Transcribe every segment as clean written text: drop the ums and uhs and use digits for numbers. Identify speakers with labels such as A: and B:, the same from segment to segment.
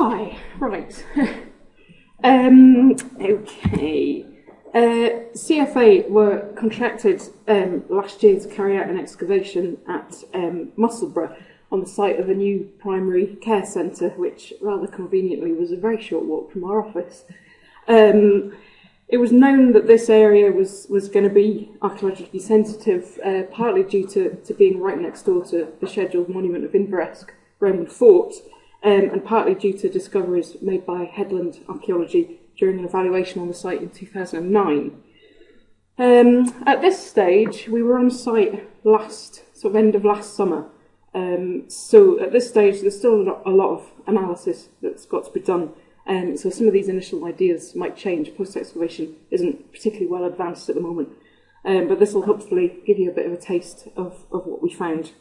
A: Hi, right. Okay. CFA were contracted last year to carry out an excavation at Musselburgh on the site of a new primary care centre, which rather conveniently was a very short walk from our office. It was known that this area was going to be archaeologically sensitive, partly due to being right next door to the scheduled monument of Inveresk Roman Fort, and partly due to discoveries made by Headless Archaeology during an evaluation on the site in 2009. At this stage, we were on site end of last summer. So at this stage, there's still a lot of analysis that's got to be done. So some of these initial ideas might change. Post-excavation isn't particularly well advanced at the moment. But this will hopefully give you a bit of a taste of what we found.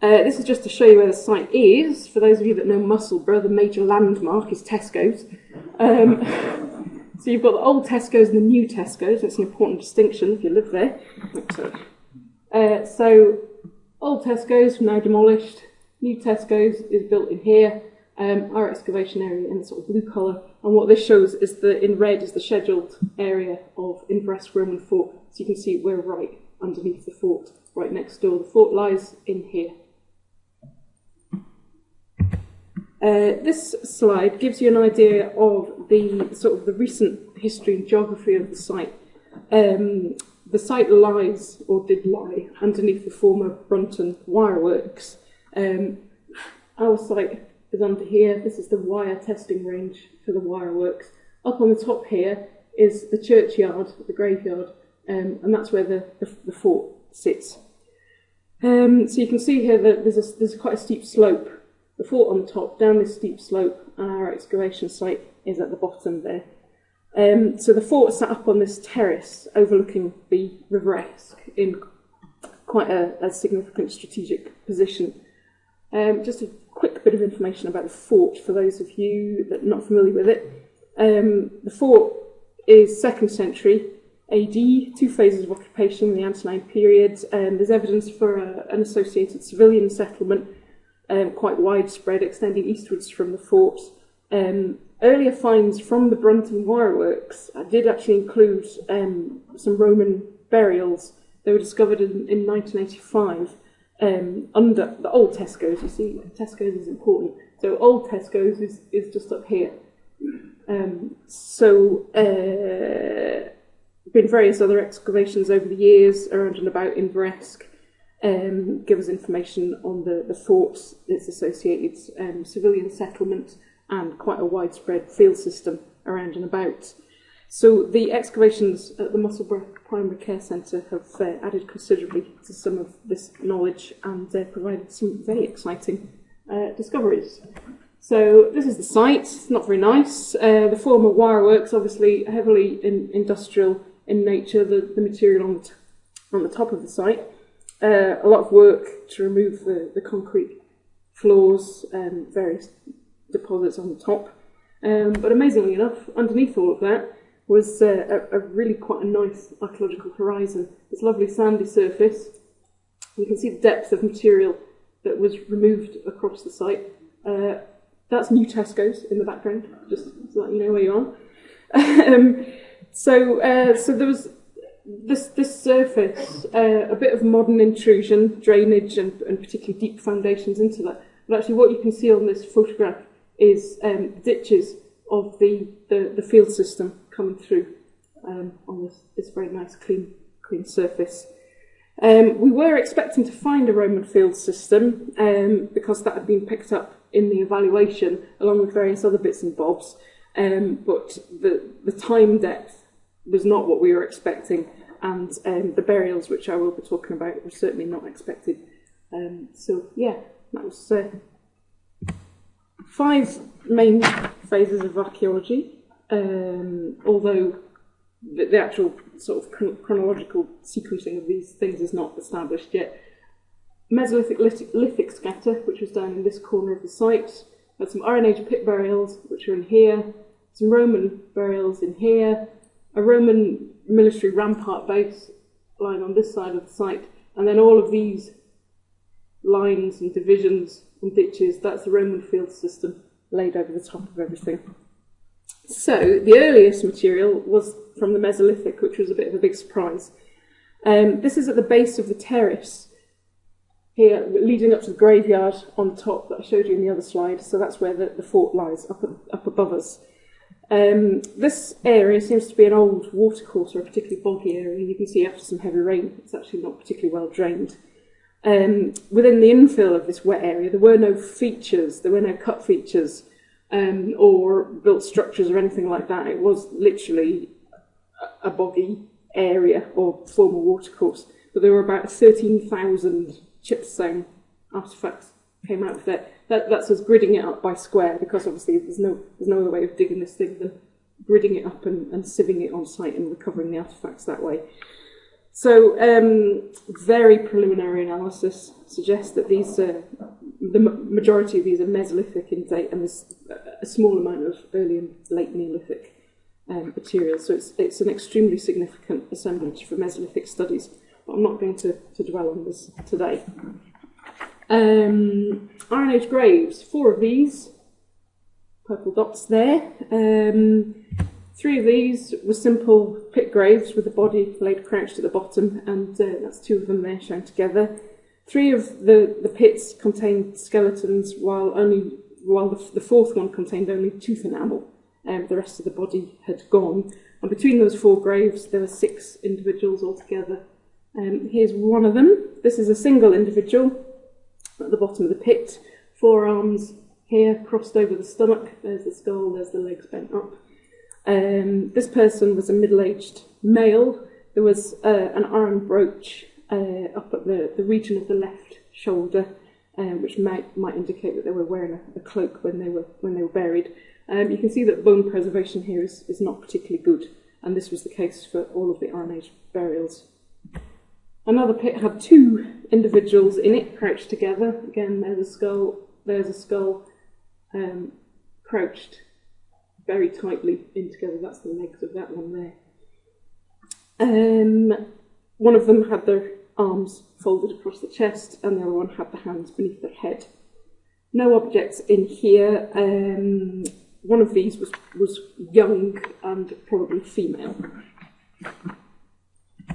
A: This is just to show you where the site is. For those of you that know Musselburgh, the major landmark is Tesco's. So you've got the old Tesco's and the new Tesco's. That's an important distinction if you live there. So old Tesco's now demolished. New Tesco's is built in here. Our excavation area in the sort of blue colour. And what this shows is that in red is the scheduled area of Inveresk Roman Fort. So you can see we're right underneath the fort, right next door. The fort lies in here. This slide gives you an idea of the recent history and geography of the site. The site lies, or did lie, underneath the former Brunton wireworks. Our site is under here. This is the wire testing range for the wireworks. Up on the top here is the churchyard, the graveyard, and that's where the fort sits. So you can see here that there's quite a steep slope. The fort on the top, down this steep slope, and our excavation site is at the bottom there. So the fort sat up on this terrace overlooking the River Esk in quite a significant strategic position. Just a quick bit of information about the fort for those of you that are not familiar with it. The fort is 2nd century AD, 2 phases of occupation in the Antonine period. There's evidence for an associated civilian settlement, quite widespread, extending eastwards from the fort. Earlier finds from the Brunton wireworks did actually include some Roman burials. They were discovered in 1985 under the old Tesco's. You see, Tesco's is important. So old Tesco's is just up here. Been various other excavations over the years around and about Inveresk. Give us information on the forts, its associated civilian settlement, and quite a widespread field system around and about. So the excavations at the Musselburgh Primary Care Centre have added considerably to some of this knowledge and provided some very exciting discoveries. So this is the site. It's not very nice. The former wireworks, obviously heavily industrial in nature. The material on the top of the site. A lot of work to remove the concrete floors, various deposits on the top. But amazingly enough, underneath all of that was a really quite a nice archaeological horizon. This lovely sandy surface. You can see the depth of material that was removed across the site. That's new Tesco's in the background, just so that you know where you are. So there was this surface, a bit of modern intrusion, drainage, and particularly deep foundations into that. But actually, what you can see on this photograph is ditches of the field system coming through on this very nice, clean surface. We were expecting to find a Roman field system because that had been picked up in the evaluation along with various other bits and bobs, but the time depth was not what we were expecting, and the burials, which I will be talking about, were certainly not expected. So yeah, that was 5 main phases of archaeology, although the actual sort of chronological sequencing of these things is not established yet. Mesolithic lithic scatter, which was down in this corner of the site. Had some Iron Age pit burials, which are in here. Some Roman burials in here. A Roman military rampart base lying on this side of the site. And then all of these lines and divisions and ditches, that's the Roman field system laid over the top of everything. So the earliest material was from the Mesolithic, which was a bit of a big surprise. This is at the base of the terrace here, leading up to the graveyard on top that I showed you in the other slide. So that's where the fort lies, up above us. This area seems to be an old watercourse or a particularly boggy area. You can see after some heavy rain, it's actually not particularly well drained. Within the infill of this wet area, there were no features, there were no cut features or built structures or anything like that. It was literally a boggy area or former watercourse. But there were about 13,000 chipstone artefacts came out of there. That's us gridding it up by square, because obviously there's no other way of digging this thing than gridding it up and sieving it on site and recovering the artefacts that way. So very preliminary analysis suggests that these, the majority of these are Mesolithic in date, and there's a small amount of early and late Neolithic material. So it's an extremely significant assemblage for Mesolithic studies, but I'm not going to dwell on this today. Iron Age graves, 4 of these, purple dots there. 3 of these were simple pit graves with the body laid crouched at the bottom, and that's 2 of them there shown together. 3 of the pits contained skeletons, while the 4th one contained only tooth enamel. The rest of the body had gone. And between those 4 graves, there were 6 individuals altogether. Here's one of them. This is a single individual at the bottom of the pit. 4 arms here crossed over the stomach. There's the skull, there's the legs bent up. This person was a middle-aged male. There was an iron brooch up at the region of the left shoulder, which might indicate that they were wearing a cloak when they were buried. You can see that bone preservation here is not particularly good, and this was the case for all of the Iron Age burials. Another pit had 2 individuals in it, crouched together. Again, there's a skull, crouched very tightly in together. That's the legs of that one there. One of them had their arms folded across the chest, and the other one had the hands beneath their head. No objects in here. One of these was young and probably female.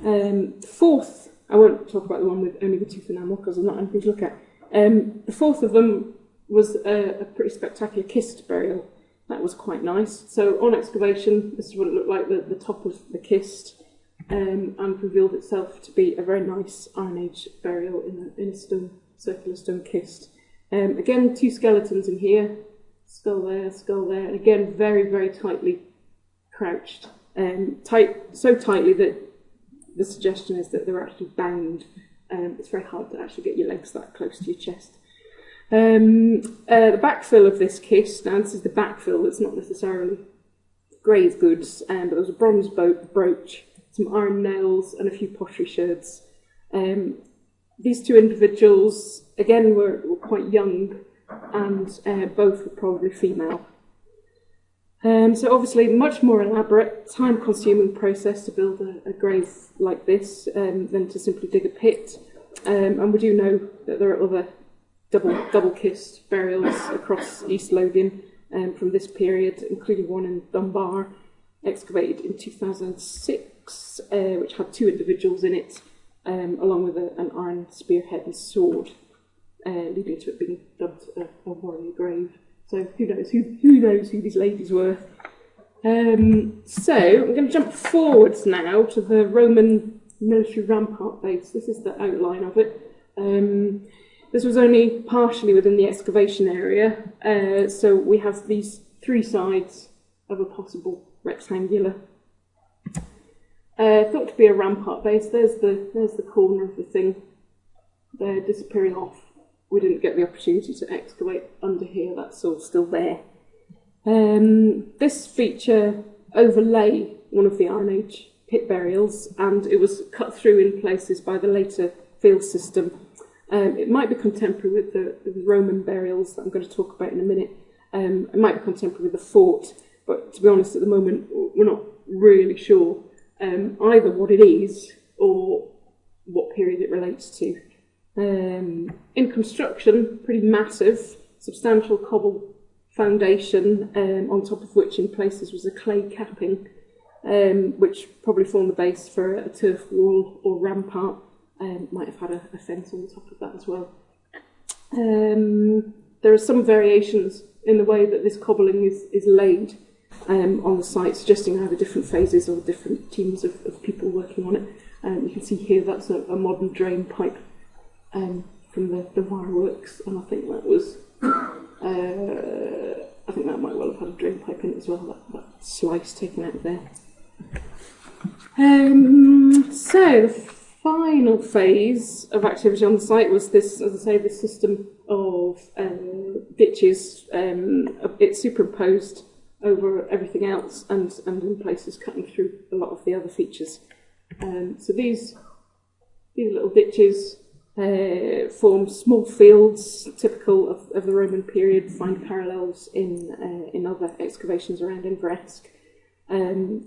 A: 4th, I won't talk about the one with only the tooth enamel because there's not anything to look at. The 4th of them was a pretty spectacular kist burial. That was quite nice. So on excavation, this is what it looked like, the top of the kist, and revealed itself to be a very nice Iron Age burial in a circular stone kist. Again, 2 skeletons in here, skull there, and again very, very tightly crouched, so tightly that the suggestion is that they're actually bound. It's very hard to actually get your legs that close to your chest. The backfill of this kist, now this is the backfill, it's not necessarily grave goods, but there was a bronze brooch, some iron nails, and a few pottery sherds. These 2 individuals, again, were quite young, and both were probably female. So obviously much more elaborate, time-consuming process to build a grave like this than to simply dig a pit. And we do know that there are other double kist burials across East Lothian from this period, including one in Dunbar, excavated in 2006, which had 2 individuals in it, along with an iron spearhead and sword, leading to it being dubbed a warrior grave. So who knows who these ladies were. So I'm going to jump forwards now to the Roman military rampart base. This is the outline of it. This was only partially within the excavation area, so we have these 3 sides of a possible rectangular. Thought to be a rampart base. There's the corner of the thing there disappearing off. We didn't get the opportunity to excavate under here. That's all still there. This feature overlay one of the Iron Age pit burials, and it was cut through in places by the later field system. It might be contemporary with the Roman burials that I'm going to talk about in a minute. It might be contemporary with the fort, but to be honest, at the moment, we're not really sure either what it is or what period it relates to. In construction, pretty massive, substantial cobble foundation, on top of which in places was a clay capping, which probably formed the base for a turf wall or rampart. Might have had a fence on the top of that as well. There are some variations in the way that this cobbling is laid on the site, suggesting either different phases or different teams of people working on it. You can see here that's a modern drain pipe from the wireworks, and I think that was I think that might well have had a drain pipe in it as well, that slice taken out of there. So the final phase of activity on the site was this, as I say, this system of ditches. It's superimposed over everything else, and in places cutting through a lot of the other features. So these little ditches form small fields typical of the Roman period, find parallels in other excavations around Inveresk.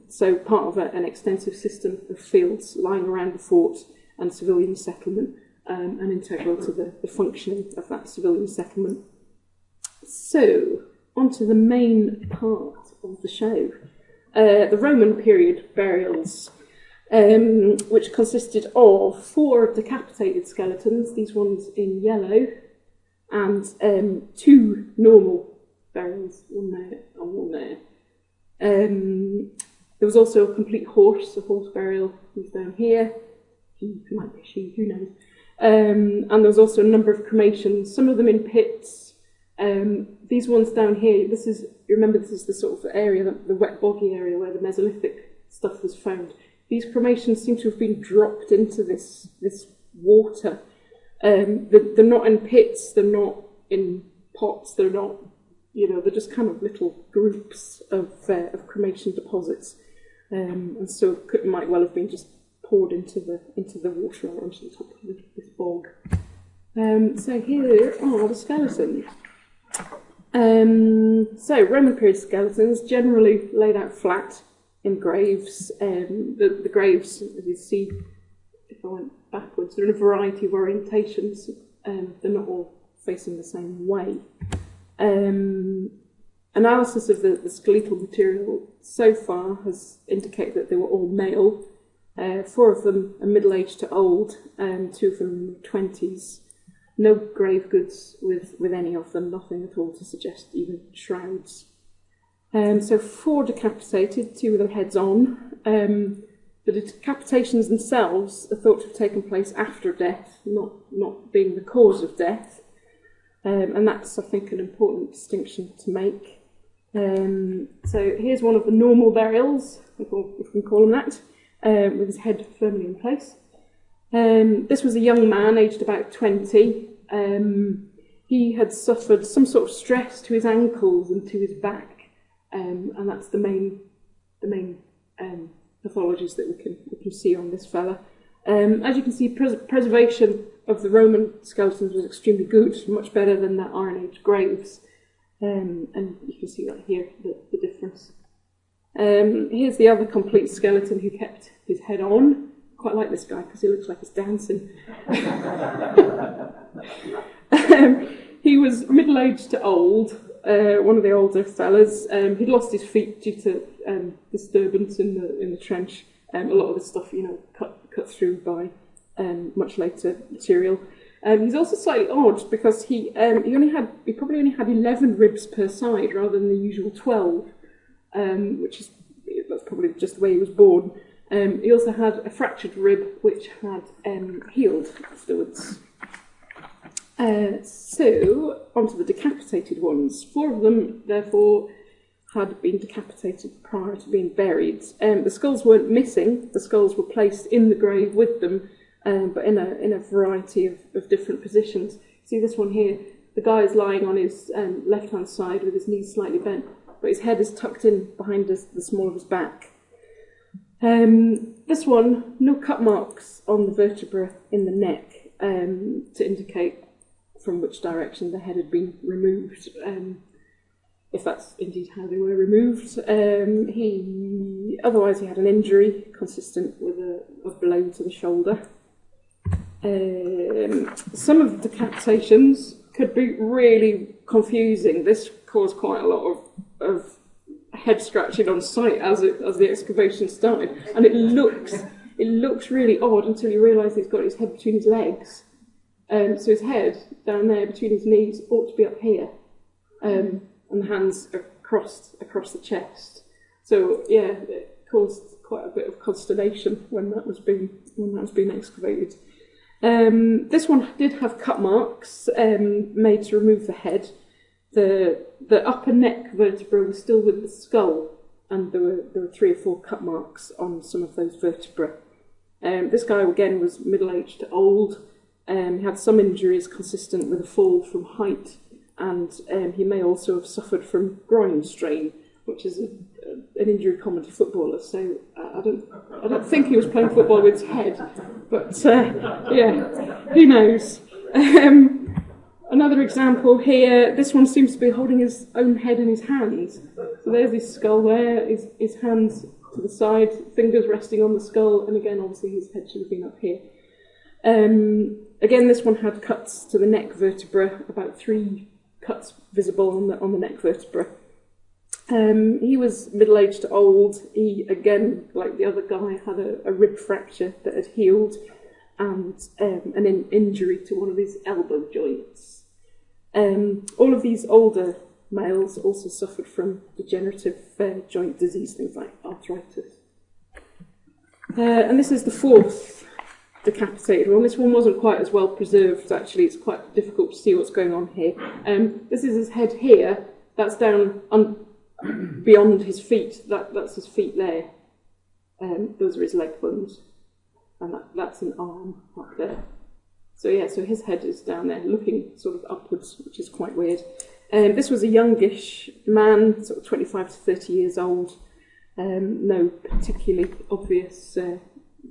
A: So part of an extensive system of fields lying around the fort and civilian settlement, and integral to the functioning of that civilian settlement. So, onto the main part of the show. The Roman period burials, which consisted of 4 decapitated skeletons, these ones in yellow, and 2 normal burials, one there and one there. There was also a complete horse burial, who's down here. He might be she, who knows. And there was also a number of cremations, some of them in pits. These ones down here, this is the sort of area, the wet boggy area where the Mesolithic stuff was found. These cremations seem to have been dropped into this water. They're not in pits, they're not in pots, they're not, they're just kind of little groups of cremation deposits. And so it might well have been just poured into the water or onto the top of this bog. So here are the skeletons. So Roman period skeletons generally laid out flat in graves. The graves, as you see, if I went backwards, they're in a variety of orientations. They're not all facing the same way. Analysis of the skeletal material so far has indicated that they were all male. 4 of them are middle-aged to old, 2 of them in their 20s. No grave goods with any of them, nothing at all to suggest even shrouds. So 4 decapitated, 2 with their heads on. The decapitations themselves are thought to have taken place after death, not being the cause of death. And that's, I think, an important distinction to make. So here's one of the normal burials, if we can call them that, with his head firmly in place. This was a young man, aged about 20. He had suffered some sort of stress to his ankles and to his back, and that's the main pathologies that we can see on this fella. As you can see, preservation of the Roman skeletons was extremely good, much better than the Iron Age graves. And you can see that here, the difference. Here's the other complete skeleton who kept his head on. Quite like this guy because he looks like he's dancing. He was middle-aged to old, one of the older fellas. He'd lost his feet due to disturbance in the trench. A lot of the stuff, cut through by much later material. He's also slightly odd because he probably only had 11 ribs per side rather than the usual 12, that's probably just the way he was born. He also had a fractured rib which had healed afterwards. So onto the decapitated ones. 4 of them, therefore, had been decapitated prior to being buried. The skulls weren't missing. The skulls were placed in the grave with them, but in a variety of different positions. See this one here, the guy is lying on his left-hand side with his knees slightly bent, but his head is tucked in behind the small of his back. This one, no cut marks on the vertebra in the neck to indicate from which direction the head had been removed, if that's indeed how they were removed. Otherwise he had an injury consistent with a blow to the shoulder. Some of the decapitations could be really confusing. This caused quite a lot of head scratching on site as the excavation started, and it looks really odd until you realise he's got his head between his legs. So his head down there between his knees ought to be up here, and the hands across the chest. So yeah, it caused quite a bit of consternation when that was being excavated. This one did have cut marks made to remove the head. The upper neck vertebra was still with the skull, and there were 3 or 4 cut marks on some of those vertebrae. This guy again was middle-aged to old. He had some injuries consistent with a fall from height, and he may also have suffered from groin strain, which is an injury common to footballers. So I don't think he was playing football with his head, but yeah, who knows? Another example here, this one seems to be holding his own head in his hands. So there's his skull there, his hands to the side, fingers resting on the skull, and again, obviously his head should have been up here. Again, this one had cuts to the neck vertebra, about 3 cuts visible on the neck vertebra. He was middle-aged to old. He, again, like the other guy, had a rib fracture that had healed, and an injury to one of his elbow joints. All of these older males also suffered from degenerative joint disease, things like arthritis. And this is the 4th decapitated one. This one wasn't quite as well preserved, actually. It's quite difficult to see what's going on here. This is his head here. That's down beyond his feet. That's his feet there. Those are his leg bones. And that's an arm up there. So yeah, so his head is down there, looking sort of upwards, which is quite weird. This was a youngish man, sort of 25 to 30 years old. No particularly obvious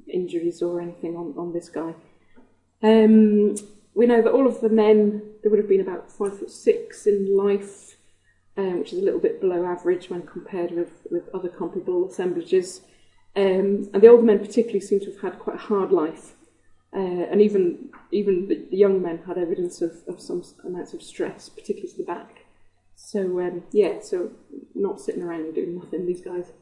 A: injuries or anything on this guy. We know that all of the men, they would have been about 5'6" in life, which is a little bit below average when compared with other comparable assemblages. And the older men particularly seem to have had quite a hard life. And even the young men had evidence of some amounts of stress, particularly to the back. So yeah, so not sitting around doing nothing, these guys.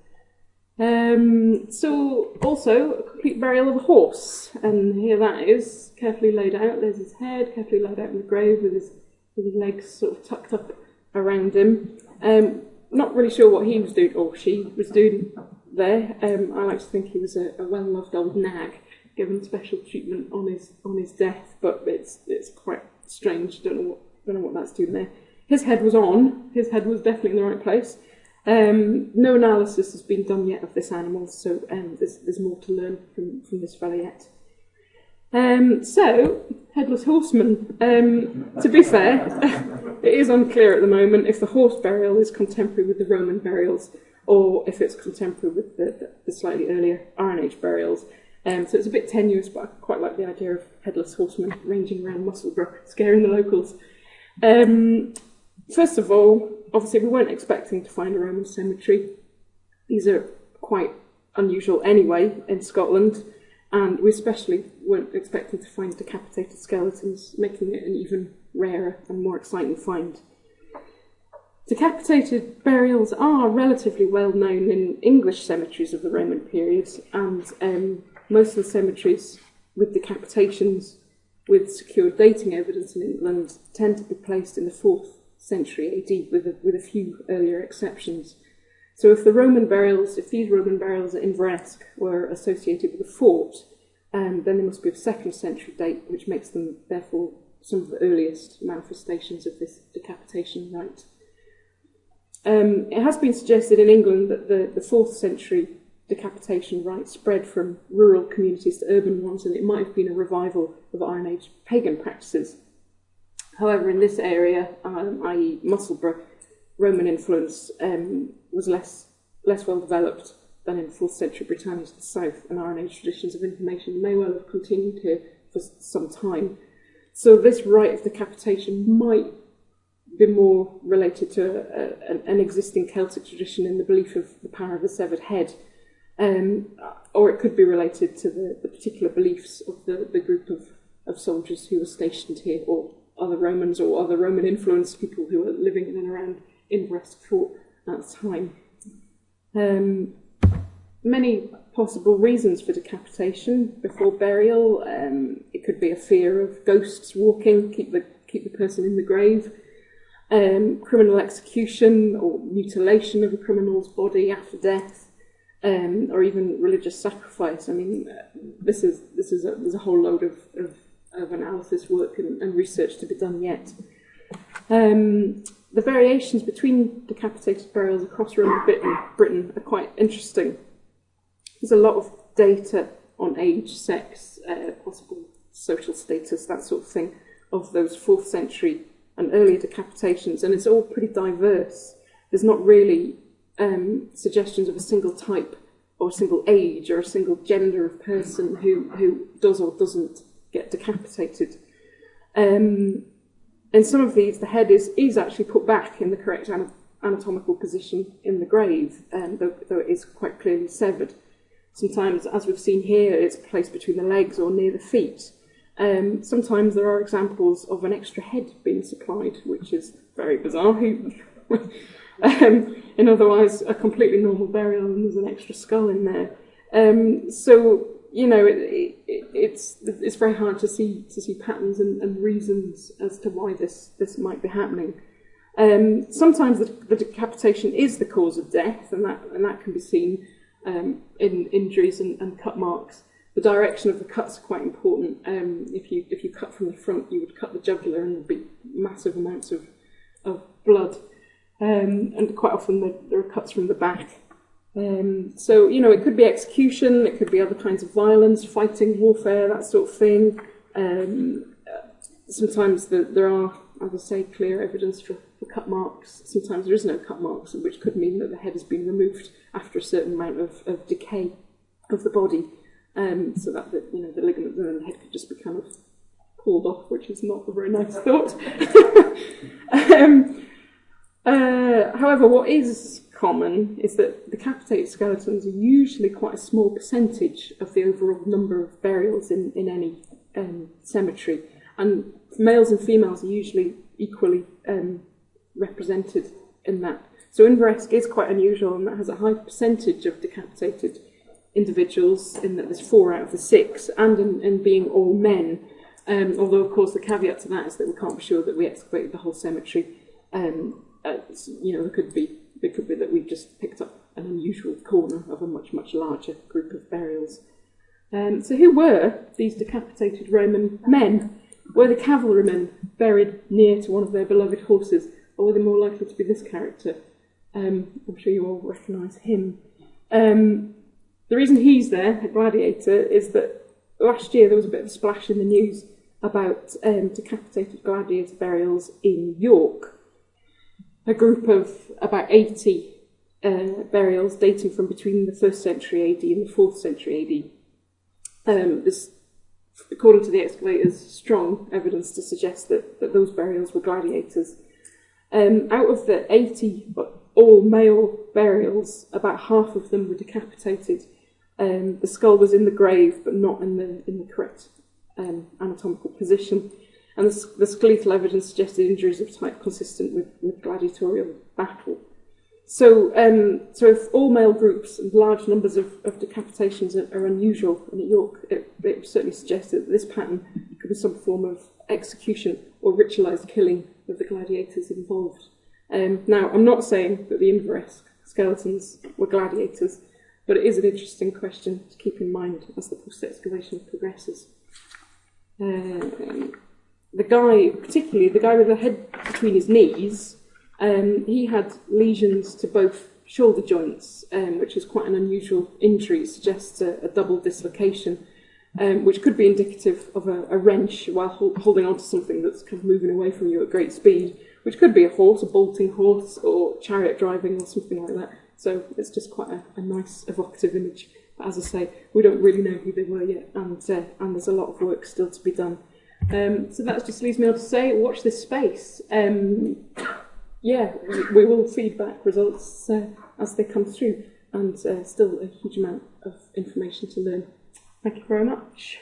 A: So also a complete burial of a horse, and here that is, carefully laid out. There's his head, carefully laid out in the grave with his legs sort of tucked up around him. Not really sure what he was doing, or she was doing there. I like to think he was a well-loved old nag, given special treatment on his death, but it's quite strange. Don't know what that's doing there. His head was on. His head was definitely in the right place. No analysis has been done yet of this animal, so there's more to learn from this fella yet. So, Headless Horsemen. To be fair, it is unclear at the moment if the horse burial is contemporary with the Roman burials, or if it's contemporary with the slightly earlier Iron Age burials. So it's a bit tenuous, but I quite like the idea of Headless Horsemen ranging around Musselburgh, scaring the locals. First of all, obviously we weren't expecting to find a Roman cemetery. These are quite unusual anyway in Scotland, and we especially weren't expecting to find decapitated skeletons, making it an even rarer and more exciting find. Decapitated burials are relatively well known in English cemeteries of the Roman period, and most of the cemeteries with decapitations with secured dating evidence in England tend to be placed in the 4th century AD, with a few earlier exceptions. So if these Roman burials at Inveresk were associated with a fort, then they must be of 2nd century date, which makes them therefore some of the earliest manifestations of this decapitation rite. It has been suggested in England that the 4th century decapitation rite spread from rural communities to urban ones, and it might have been a revival of Iron Age pagan practices. However, in this area, i.e. Musselburgh, Roman influence was less well developed than in 4th century Britannia to the south, and Iron Age traditions of inhumation may well have continued here for some time. So this rite of decapitation might be more related to an existing Celtic tradition in the belief of the power of the severed head, or it could be related to the particular beliefs of the group of soldiers who were stationed here, or other Romans or other Roman influenced people who were living in and around Inveresk Fort at the time. Many possible reasons for decapitation before burial. It could be a fear of ghosts walking, keep the person in the grave. Criminal execution or mutilation of a criminal's body after death, or even religious sacrifice. I mean, there's a whole load of analysis work and research to be done yet. The variations between decapitated burials across Roman Britain are quite interesting. There's a lot of data on age, sex, possible social status, that sort of thing, of those 4th century and earlier decapitations, and it's all pretty diverse. There's not really suggestions of a single type or a single age or a single gender of person who does or doesn't get decapitated. In some of these, the head is actually put back in the correct anatomical position in the grave, though it is quite clearly severed. Sometimes, as we've seen here, it's placed between the legs or near the feet. Sometimes there are examples of an extra head being supplied, which is very bizarre. In otherwise a completely normal burial, and there's an extra skull in there. So you know, it's very hard to see patterns and reasons as to why this might be happening. Sometimes the decapitation is the cause of death, and that can be seen in injuries and cut marks. The direction of the cuts are quite important. If you cut from the front, you would cut the jugular, and there'd be massive amounts of blood. And quite often there are cuts from the back. So, you know, it could be execution, it could be other kinds of violence, fighting, warfare, that sort of thing. Sometimes there are, as I say, clear evidence for cut marks. Sometimes there is no cut marks, which could mean that the head has been removed after a certain amount of decay of the body, so that the ligaments and the head could just be kind of pulled off, which is not a very nice thought. However, what is common is that decapitated skeletons are usually quite a small percentage of the overall number of burials in any cemetery, and males and females are usually equally represented in that. So Inveresk is quite unusual, and that has a high percentage of decapitated individuals, in that there's 4 out of the 6, and in being all men. Although, of course, the caveat to that is that we can't be sure that we excavated the whole cemetery. You know, it could be that we've just picked up an unusual corner of a much, much larger group of burials. So who were these decapitated Roman men? Were the cavalrymen buried near to one of their beloved horses, or were they more likely to be this character? I'm sure you all recognise him. The reason he's there, a gladiator, is that last year there was a bit of a splash in the news about decapitated gladiator burials in York. A group of about 80 burials dating from between the 1st century AD and the 4th century AD. There's, according to the excavators, strong evidence to suggest that those burials were gladiators. Out of the 80 all male burials, about half of them were decapitated. The skull was in the grave, but not in the correct anatomical position. And the skeletal evidence suggested injuries of type consistent with gladiatorial battle. So if all male groups and large numbers of decapitations are unusual in York, it certainly suggests that this pattern could be some form of execution or ritualised killing of the gladiators involved. Now, I'm not saying that the Inveresk skeletons were gladiators, but it is an interesting question to keep in mind as the post-excavation progresses. The guy, particularly the guy with the head between his knees, he had lesions to both shoulder joints, which is quite an unusual injury. It suggests a double dislocation, which could be indicative of a wrench while holding on to something that's kind of moving away from you at great speed, which could be a horse, a bolting horse, or chariot driving or something like that. So it's just quite a nice evocative image. But as I say, we don't really know who they were yet, and there's a lot of work still to be done. So that just leaves me on to say, watch this space. Yeah, we will feed back results as they come through, and still a huge amount of information to learn. Thank you very much.